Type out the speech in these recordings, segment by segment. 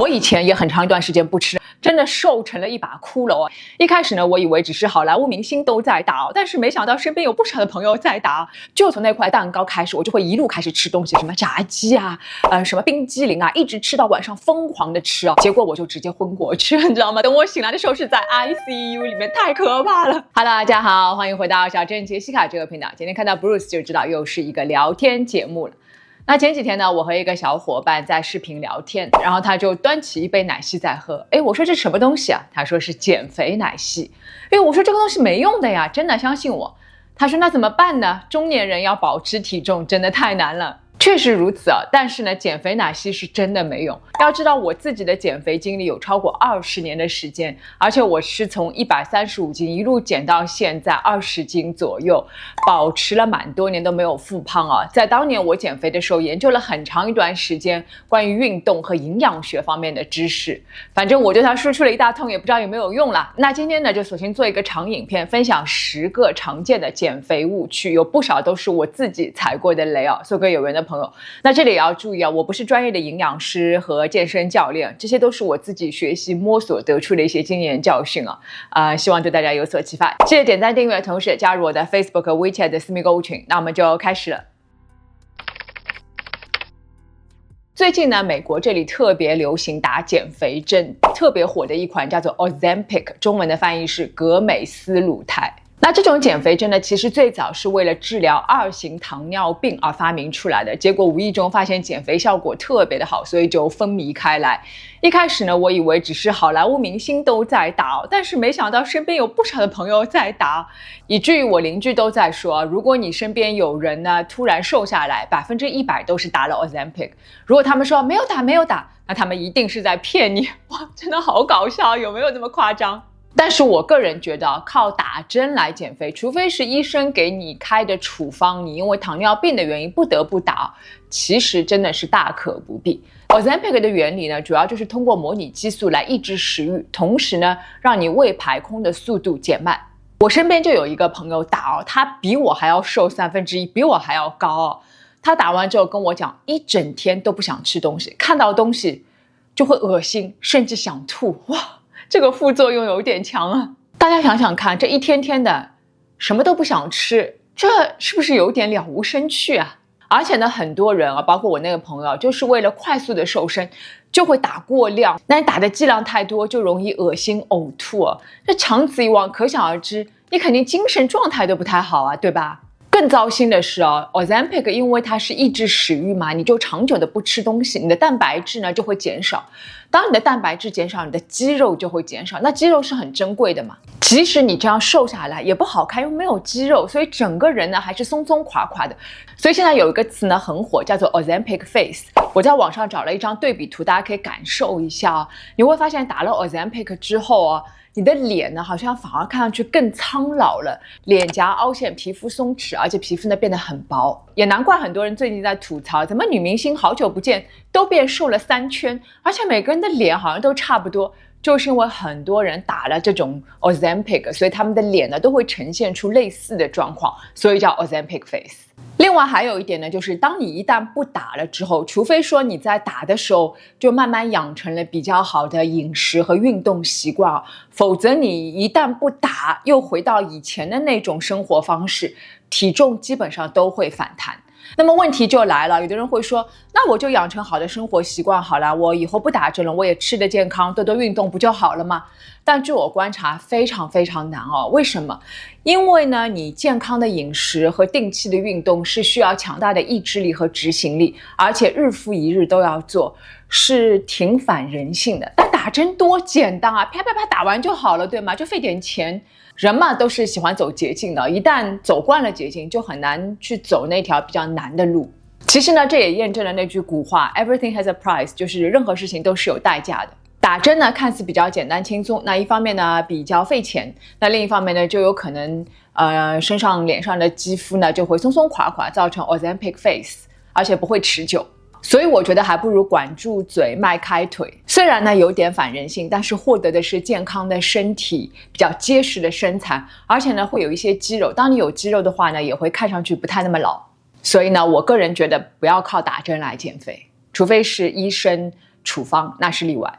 我以前也很长一段时间不吃，真的瘦成了一把骷髅啊！一开始呢，我以为只是好莱坞明星都在打，但是没想到身边有不少的朋友在打。就从那块蛋糕开始，我就会一路开始吃东西，什么炸鸡啊，什么冰激凌啊，一直吃到晚上疯狂的吃啊，结果我就直接昏过去了，你知道吗？等我醒来的时候是在 ICU 里面，太可怕了。Hello， 大家好，欢迎回到小镇杰西卡这个频道。今天看到 Bruce 就知道又是一个聊天节目了。那前几天呢，我和一个小伙伴在视频聊天，然后他就端起一杯奶昔在喝。我说这什么东西啊？他说是减肥奶昔。我说这个东西没用的呀，真的相信我。他说那怎么办呢？中年人要保持体重真的太难了。确实如此啊，但是呢，减肥奶昔是真的没用。要知道我自己的减肥经历有超过20年的时间，而且我是从135斤一路减到现在20斤左右，保持了蛮多年都没有复胖啊。在当年我减肥的时候，研究了很长一段时间关于运动和营养学方面的知识，反正我对它输出了一大通，也不知道有没有用啦。那今天呢，就索性做一个长影片，分享10个常见的减肥误区，有不少都是我自己踩过的雷啊，做个有缘的朋友。那这里也要注意啊，我不是专业的营养师和健身教练，这些都是我自己学习摸索得出的一些经验教训啊，希望对大家有所启发。记得点赞订阅，同时加入我的 Facebook、WeChat 的私密购物群。那我们就开始了。最近呢，美国这里特别流行打减肥针，特别火的一款叫做 Ozempic， 中文的翻译是格美斯鲁肽。那这种减肥针呢，其实最早是为了治疗2型糖尿病而发明出来的，结果无意中发现减肥效果特别的好，所以就风靡开来。一开始呢，我以为只是好莱坞明星都在打，但是没想到身边有不少的朋友在打，以至于我邻居都在说，如果你身边有人呢突然瘦下来，100%都是打了 Ozempic。如果他们说没有打，那他们一定是在骗你。哇，真的好搞笑，有没有这么夸张？但是我个人觉得靠打针来减肥，除非是医生给你开的处方，你因为糖尿病的原因不得不打，其实真的是大可不必。Ozempic 的原理呢，主要就是通过模拟激素来抑制食欲，同时呢，让你胃排空的速度减慢。我身边就有一个朋友打他比我还要瘦1/3，比我还要高他打完之后跟我讲，一整天都不想吃东西，看到东西就会恶心，甚至想吐。哇！这个副作用有点强啊！大家想想看，这一天天的什么都不想吃，这是不是有点了无生趣啊？而且呢，很多人包括我那个朋友，就是为了快速的瘦身，就会打过量。那你打的剂量太多，就容易恶心呕吐这长此以往，可想而知，你肯定精神状态都不太好啊，对吧？更糟心的是Ozempic 因为它是抑制食欲嘛，你就长久的不吃东西，你的蛋白质呢就会减少。当你的蛋白质减少，你的肌肉就会减少。那肌肉是很珍贵的嘛，即使你这样瘦下来也不好看，又没有肌肉，所以整个人呢还是松松垮垮的。所以现在有一个词呢很火，叫做 Ozempic face。我在网上找了一张对比图，大家可以感受一下你会发现打了 Ozempic 之后你的脸呢，好像反而看上去更苍老了，脸颊凹陷，皮肤松弛，而且皮肤呢变得很薄。也难怪很多人最近在吐槽，怎么女明星好久不见都变瘦了3圈，而且每个人的脸好像都差不多，就是因为很多人打了这种 Ozempic， 所以他们的脸呢都会呈现出类似的状况，所以叫 Ozempic face。另外还有一点呢，就是当你一旦不打了之后，除非说你在打的时候就慢慢养成了比较好的饮食和运动习惯否则你一旦不打，又回到以前的那种生活方式，体重基本上都会反弹。那么问题就来了，有的人会说，那我就养成好的生活习惯好了，我以后不打针了，我也吃得健康，多多运动不就好了吗？但据我观察非常非常难为什么？因为呢，你健康的饮食和定期的运动是需要强大的意志力和执行力，而且日复一日都要做，是挺反人性的。但打针多简单啊，啪啪啪打完就好了，对吗？就费点钱。人嘛都是喜欢走捷径的，一旦走惯了捷径，就很难去走那条比较难的路。其实呢，这也验证了那句古话 Everything has a price， 就是任何事情都是有代价的。打针呢看似比较简单轻松，那一方面呢比较费钱，那另一方面呢就有可能身上脸上的肌肤呢就会松松垮垮，造成 Ozempic face， 而且不会持久。所以我觉得还不如管住嘴迈开腿，虽然呢有点反人性，但是获得的是健康的身体，比较结实的身材，而且呢会有一些肌肉，当你有肌肉的话呢也会看上去不太那么老。所以呢我个人觉得不要靠打针来减肥，除非是医生处方那是例外。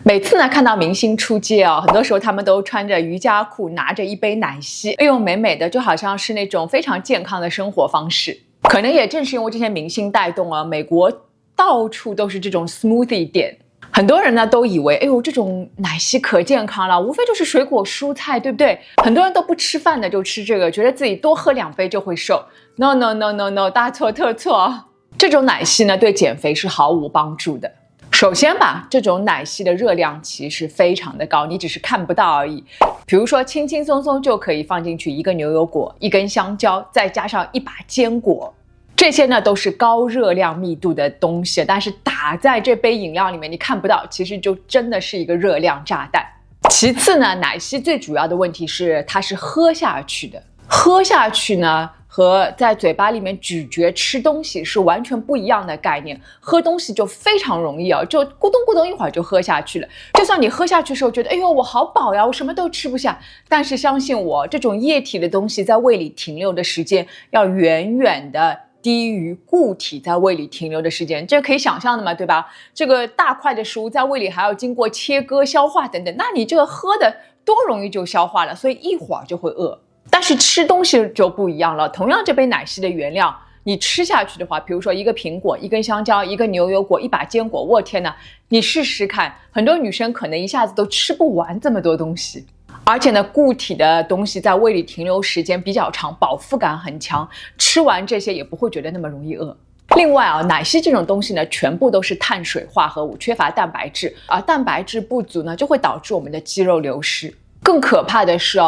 每次呢看到明星出街很多时候他们都穿着瑜伽裤，拿着一杯奶昔，哎呦美美的，就好像是那种非常健康的生活方式。可能也正是因为这些明星带动美国到处都是这种 smoothie 店，很多人呢都以为，哎呦这种奶昔可健康了，无非就是水果蔬菜，对不对？很多人都不吃饭的就吃这个，觉得自己多喝2杯就会瘦。No no no no no， 大错特错。这种奶昔呢对减肥是毫无帮助的。首先吧，这种奶昔的热量其实非常的高，你只是看不到而已。比如说轻轻松松就可以放进去1个牛油果、1根香蕉，再加上1把坚果，这些呢都是高热量密度的东西，但是打在这杯饮料里面你看不到，其实就真的是一个热量炸弹。其次呢，奶昔最主要的问题是它是喝下去的，喝下去呢和在嘴巴里面咀嚼吃东西是完全不一样的概念。喝东西就非常容易就咕咚咕咚一会儿就喝下去了。就算你喝下去的时候觉得，哎呦我好饱呀，我什么都吃不下，但是相信我，这种液体的东西在胃里停留的时间要远远的低于固体在胃里停留的时间，这可以想象的嘛，对吧？这个大块的食物在胃里还要经过切割、消化等等，那你这个喝的多容易就消化了，所以一会儿就会饿。但是吃东西就不一样了，同样这杯奶昔的原料，你吃下去的话，比如说1个苹果、1根香蕉、1个牛油果、1把坚果，我天哪，你试试看，很多女生可能一下子都吃不完这么多东西。而且呢，固体的东西在胃里停留时间比较长，饱腹感很强，吃完这些也不会觉得那么容易饿。另外奶昔这种东西呢，全部都是碳水化合物，缺乏蛋白质，而蛋白质不足呢，就会导致我们的肌肉流失。更可怕的是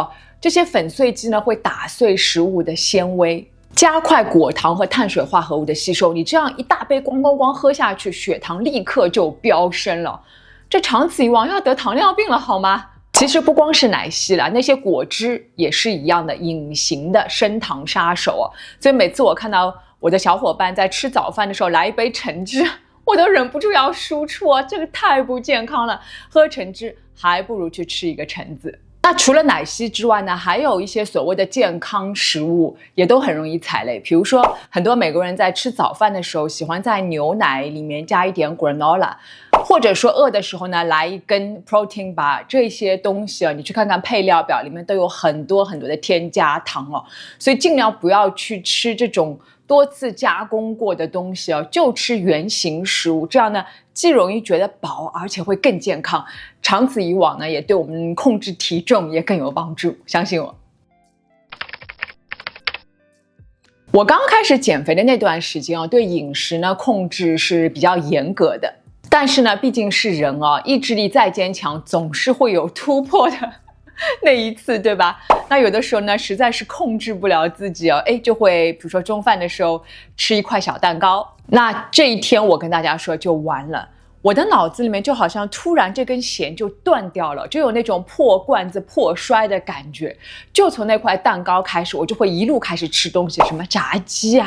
这些粉碎机呢会打碎食物的纤维，加快果糖和碳水化合物的吸收。你这样一大杯咣咣咣喝下去，血糖立刻就飙升了，这长此以往要得糖尿病了好吗？其实不光是奶昔啦，那些果汁也是一样的隐形的升糖杀手所以每次我看到我的小伙伴在吃早饭的时候来一杯橙汁，我都忍不住要输出这个太不健康了，喝橙汁还不如去吃一个橙子。那除了奶昔之外呢，还有一些所谓的健康食物也都很容易踩雷。比如说很多美国人在吃早饭的时候喜欢在牛奶里面加一点 granola， 或者说饿的时候呢来一根 protein bar， 这些东西你去看看配料表里面都有很多很多的添加糖所以尽量不要去吃这种多次加工过的东西就吃原型食物，这样呢既容易觉得饱，而且会更健康，长此以往呢也对我们控制体重也更有帮助，相信我。我刚开始减肥的那段时间对饮食呢控制是比较严格的，但是呢毕竟是人意志力再坚强总是会有突破的那一次，对吧？那有的时候呢实在是控制不了自己就会比如说中饭的时候吃1块小蛋糕，那这一天我跟大家说就完了，我的脑子里面就好像突然这根弦就断掉了，就有那种破罐子破摔的感觉。就从那块蛋糕开始，我就会一路开始吃东西，什么炸鸡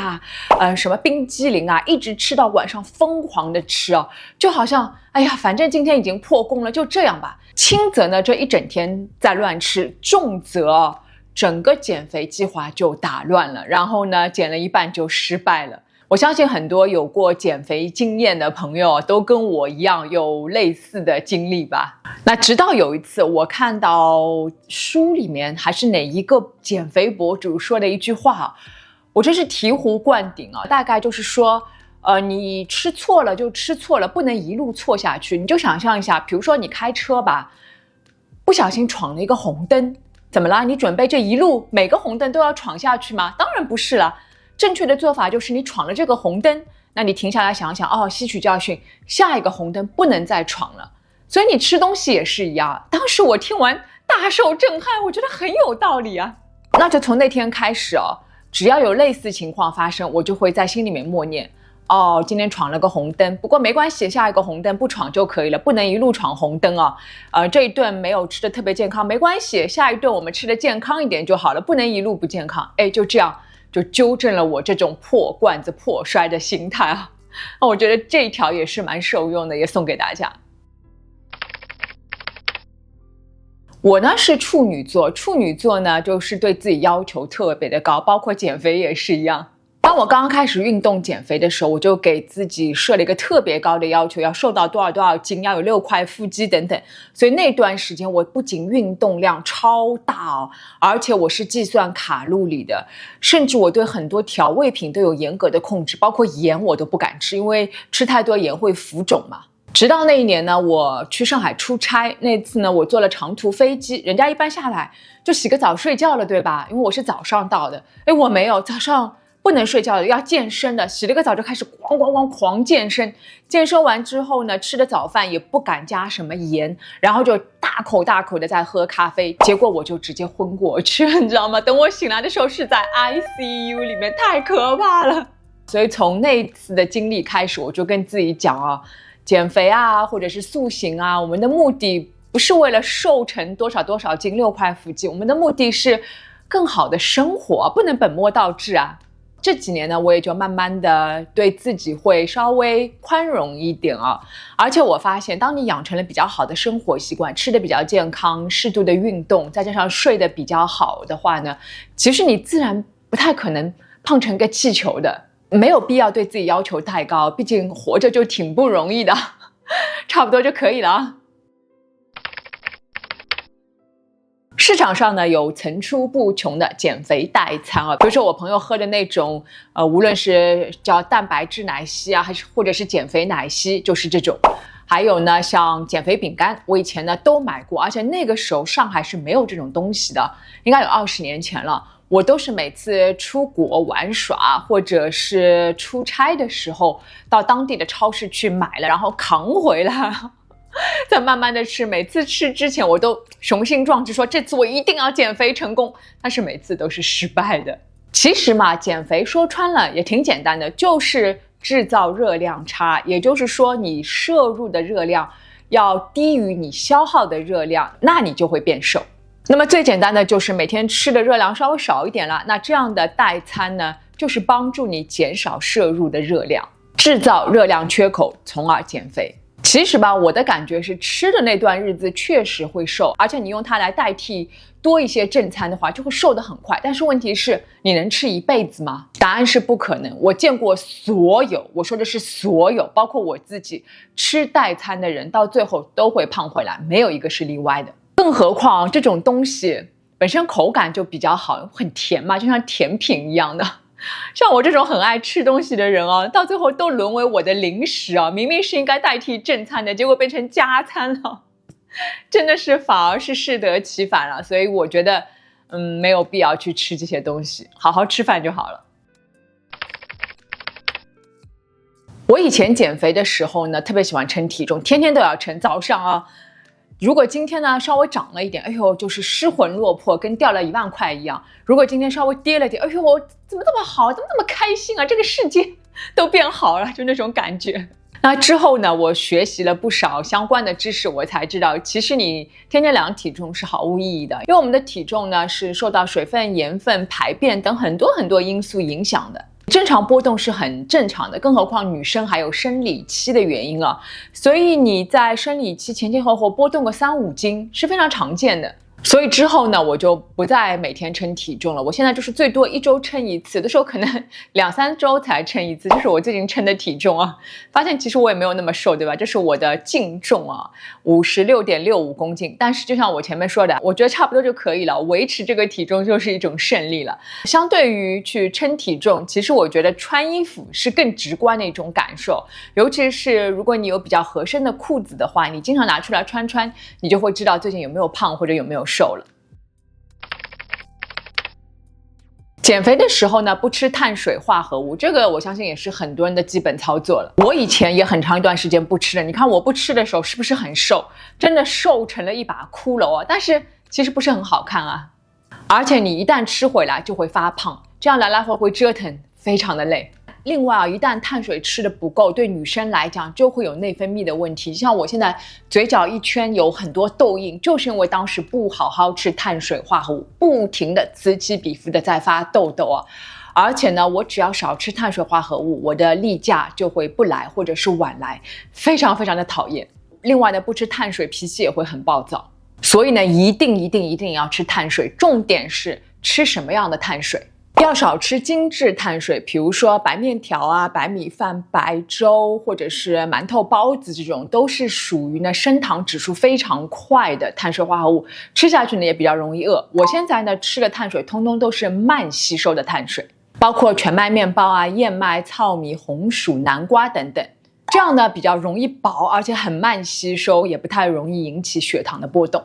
什么冰激凌一直吃到晚上疯狂的吃就好像哎呀反正今天已经破功了，就这样吧。轻则呢这一整天在乱吃，重则整个减肥计划就打乱了，然后呢减了一半就失败了。我相信很多有过减肥经验的朋友都跟我一样有类似的经历吧。那直到有一次我看到书里面还是哪一个减肥博主说的一句话我真是醍醐灌顶大概就是说你吃错了就吃错了，不能一路错下去。你就想象一下，比如说你开车吧，不小心闯了一个红灯，怎么了？你准备这一路每个红灯都要闯下去吗？当然不是了。正确的做法就是你闯了这个红灯，那你停下来想想吸取教训，下一个红灯不能再闯了。所以你吃东西也是一样，当时我听完大受震撼，我觉得很有道理那就从那天开始只要有类似情况发生，我就会在心里面默念今天闯了个红灯，不过没关系，下一个红灯不闯就可以了，不能一路闯红灯这一顿没有吃的特别健康，没关系，下一顿我们吃的健康一点就好了，不能一路不健康。就这样就纠正了我这种破罐子破摔的心态我觉得这一条也是蛮受用的，也送给大家。我呢是处女座，处女座呢就是对自己要求特别的高，包括减肥也是一样。当我刚刚开始运动减肥的时候，我就给自己设了一个特别高的要求，要瘦到多少多少斤，要有6块腹肌等等。所以那段时间我不仅运动量超大哦，而且我是计算卡路里的，甚至我对很多调味品都有严格的控制，包括盐我都不敢吃，因为吃太多盐会浮肿嘛。直到那一年呢，我去上海出差，那次呢我坐了长途飞机，人家一般下来就洗个澡睡觉了，对吧？因为我是早上到的，我没有，早上不能睡觉的，要健身的，洗了个澡就开始狂健身。健身完之后呢，吃的早饭也不敢加什么盐，然后就大口的在喝咖啡，结果我就直接昏过去了，你知道吗？等我醒来的时候是在 ICU 里面，太可怕了。所以从那次的经历开始，我就跟自己讲啊，减肥啊，或者是塑形啊，我们的目的不是为了瘦成多少多少斤6块腹肌，我们的目的是更好的生活，不能本末倒置啊。这几年呢，我也就慢慢的对自己会稍微宽容一点啊。而且我发现，当你养成了比较好的生活习惯，吃的比较健康，适度的运动，再加上睡得比较好的话呢，其实你自然不太可能胖成个气球的。没有必要对自己要求太高，毕竟活着就挺不容易的，差不多就可以了啊。市场上呢有层出不穷的减肥代餐啊，比如说我朋友喝的那种无论是叫蛋白质奶昔啊，还是或者是减肥奶昔，就是这种。还有呢，像减肥饼干，我以前呢都买过，而且那个时候上海是没有这种东西的，应该有20年前了。我都是每次出国玩耍或者是出差的时候，到当地的超市去买了，然后扛回来，再慢慢的吃。每次吃之前我都雄心壮志说这次我一定要减肥成功，但是每次都是失败的。其实嘛，减肥说穿了也挺简单的，就是制造热量差，也就是说你摄入的热量要低于你消耗的热量，那你就会变瘦。那么最简单的就是每天吃的热量稍微少一点了，那这样的代餐呢，就是帮助你减少摄入的热量，制造热量缺口，从而减肥。其实吧，我的感觉是吃的那段日子确实会瘦，而且你用它来代替多一些正餐的话，就会瘦得很快。但是问题是，你能吃一辈子吗？答案是不可能。我见过所有，我说的是所有，包括我自己吃代餐的人，到最后都会胖回来，没有一个是例外的。更何况这种东西本身口感就比较好，很甜嘛，就像甜品一样的。像我这种很爱吃东西的人啊，到最后都沦为我的零食啊！明明是应该代替正餐的，结果变成加餐了，真的是反而是适得其反了。所以我觉得，没有必要去吃这些东西，好好吃饭就好了。我以前减肥的时候呢，特别喜欢称体重，天天都要称，早上啊。如果今天呢稍微涨了一点，就是失魂落魄，跟掉了1万块一样。如果今天稍微跌了点，我怎么那么好，怎么那么开心啊？这个世界都变好了，就那种感觉。那之后呢，我学习了不少相关的知识，我才知道，其实你天天量体重是毫无意义的，因为我们的体重呢是受到水分、盐分、排便等很多因素影响的。正常波动是很正常的，更何况女生还有生理期的原因啊，所以你在生理期前后波动个3-5斤是非常常见的。所以之后呢，我就不再每天称体重了，我现在就是最多1周称一次，有的时候可能2-3周才称一次，这是我最近称的体重啊。发现其实我也没有那么瘦，对吧？这是我的净重啊，56.65公斤。但是就像我前面说的，我觉得差不多就可以了，维持这个体重就是一种胜利了。相对于去称体重，其实我觉得穿衣服是更直观的一种感受，尤其是如果你有比较合身的裤子的话，你经常拿出来穿，你就会知道最近有没有胖或者有没有瘦了。减肥的时候呢，不吃碳水化合物，这个我相信也是很多人的基本操作了。我以前也很长一段时间不吃了，你看我不吃的时候是不是很瘦？真的瘦成了一把骷髅啊！但是其实不是很好看啊，而且你一旦吃回来就会发胖，这样来回折腾，非常的累。另外啊，一旦碳水吃的不够，对女生来讲就会有内分泌的问题。像我现在嘴角一圈有很多痘印，就是因为当时不好好吃碳水化合物，不停的此起彼伏的在发痘痘啊。而且呢，我只要少吃碳水化合物，我的例假就会不来或者是晚来，非常的讨厌。另外呢，不吃碳水脾气也会很暴躁，所以呢，一定要吃碳水。重点是吃什么样的碳水？要少吃精致碳水，比如说白面条啊、白米饭、白粥，或者是馒头、包子这种，都是属于呢升糖指数非常快的碳水化合物，吃下去呢也比较容易饿。我现在呢吃的碳水通通都是慢吸收的碳水，包括全麦面包啊、燕麦、糙米、红薯、南瓜等等，这样呢比较容易饱，而且很慢吸收，也不太容易引起血糖的波动。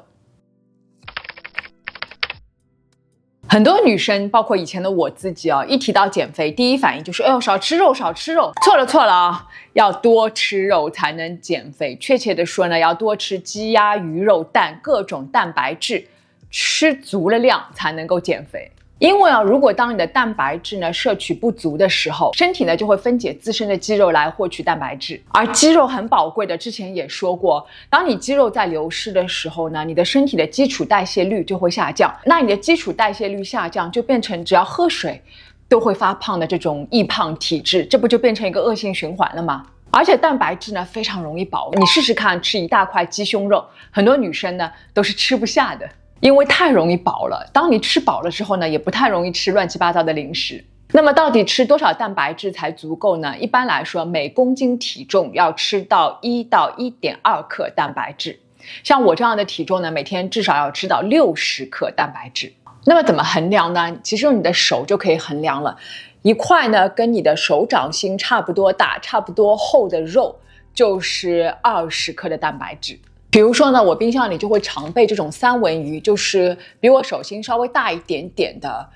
很多女生，包括以前的我自己啊，一提到减肥，第一反应就是少吃肉，少吃肉。错了啊，要多吃肉才能减肥。确切的说呢，要多吃鸡鸭鱼肉蛋各种蛋白质，吃足了量才能够减肥。因为如果当你的蛋白质呢摄取不足的时候，身体呢就会分解自身的肌肉来获取蛋白质，而肌肉很宝贵的，之前也说过，当你肌肉在流失的时候呢，你的身体的基础代谢率就会下降，那你的基础代谢率下降，就变成只要喝水都会发胖的这种易胖体质，这不就变成一个恶性循环了吗？而且蛋白质呢非常容易饱，你试试看吃一大块鸡胸肉，很多女生呢都是吃不下的。因为太容易饱了，当你吃饱了之后呢，也不太容易吃乱七八糟的零食。那么到底吃多少蛋白质才足够呢？一般来说，每公斤体重要吃到1到1.2克蛋白质。像我这样的体重呢，每天至少要吃到60克蛋白质。那么怎么衡量呢？其实用你的手就可以衡量了。一块呢，跟你的手掌心差不多大、差不多厚的肉，就是20克的蛋白质。比如说呢，我冰箱里就会常备这种三文鱼，就是比我手心稍微大一点点的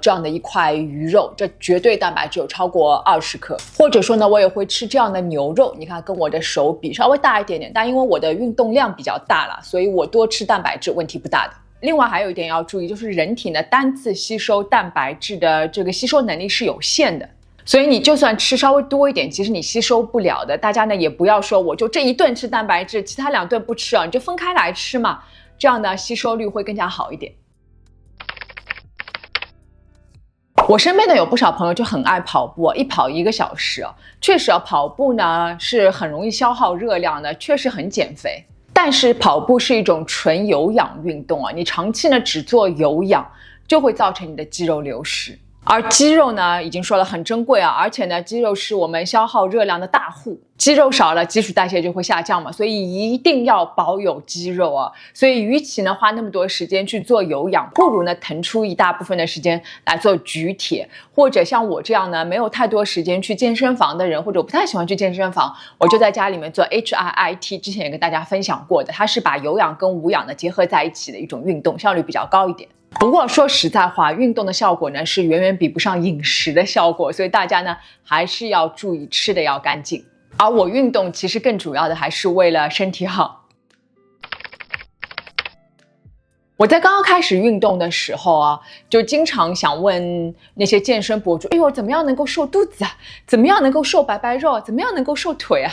这样的一块鱼肉，这绝对蛋白质有超过20克。或者说呢，我也会吃这样的牛肉，你看跟我的手比稍微大一点点，但因为我的运动量比较大了，所以我多吃蛋白质问题不大的。另外还有一点要注意，就是人体呢单次吸收蛋白质的这个吸收能力是有限的。所以你就算吃稍微多一点，其实你吸收不了的。大家呢也不要说我就这一顿吃蛋白质，其他2顿不吃你就分开来吃嘛，这样呢吸收率会更加好一点。我身边呢有不少朋友就很爱跑步，一跑1个小时确实跑步呢是很容易消耗热量的，确实很减肥。但是跑步是一种纯有氧运动你长期呢只做有氧，就会造成你的肌肉流失。而肌肉呢，已经说了很珍贵而且呢，肌肉是我们消耗热量的大户，肌肉少了，基础代谢就会下降嘛，所以一定要保有肌肉所以，与其呢花那么多时间去做有氧，不如呢腾出一大部分的时间来做举铁，或者像我这样呢没有太多时间去健身房的人，或者我不太喜欢去健身房，我就在家里面做 HIIT， 之前也跟大家分享过的，它是把有氧跟无氧的结合在一起的一种运动，效率比较高一点。不过说实在话，运动的效果呢是远远比不上饮食的效果，所以大家呢还是要注意吃的要干净。而我运动其实更主要的还是为了身体好。我在刚刚开始运动的时候就经常想问那些健身博主，怎么样能够瘦肚子怎么样能够瘦白白肉怎么样能够瘦腿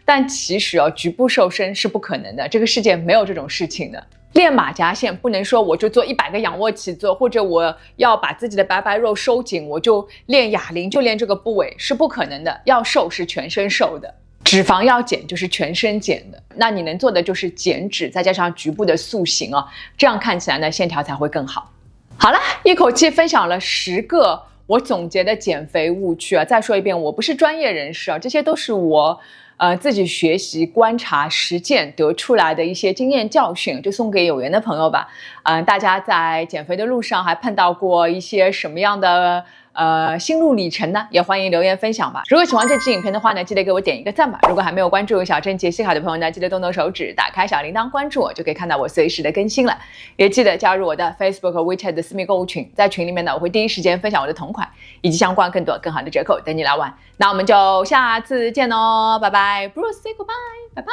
但其实局部瘦身是不可能的，这个世界没有这种事情的。练马甲线不能说我就做100个仰卧起坐，或者我要把自己的白白肉收紧，我就练哑铃，就练这个部位，是不可能的。要瘦是全身瘦的，脂肪要减就是全身减的。那你能做的就是减脂，再加上局部的塑形这样看起来呢线条才会更好。好了，一口气分享了10个我总结的减肥误区再说一遍，我不是专业人士这些都是我自己学习、观察、实践得出来的一些经验教训，就送给有缘的朋友吧。大家在减肥的路上还碰到过一些什么样的心路里程呢？也欢迎留言分享吧。如果喜欢这支影片的话呢，记得给我点一个赞吧。如果还没有关注小珍杰西卡的朋友呢，记得动动手指，打开小铃铛关注我，就可以看到我随时的更新了。也记得加入我的 Facebook 和 WeChat 的私密购物群，在群里面呢，我会第一时间分享我的同款以及相关更多更好的折扣等你来玩。那我们就下次见拜拜 ，Bruce say goodbye， 拜拜。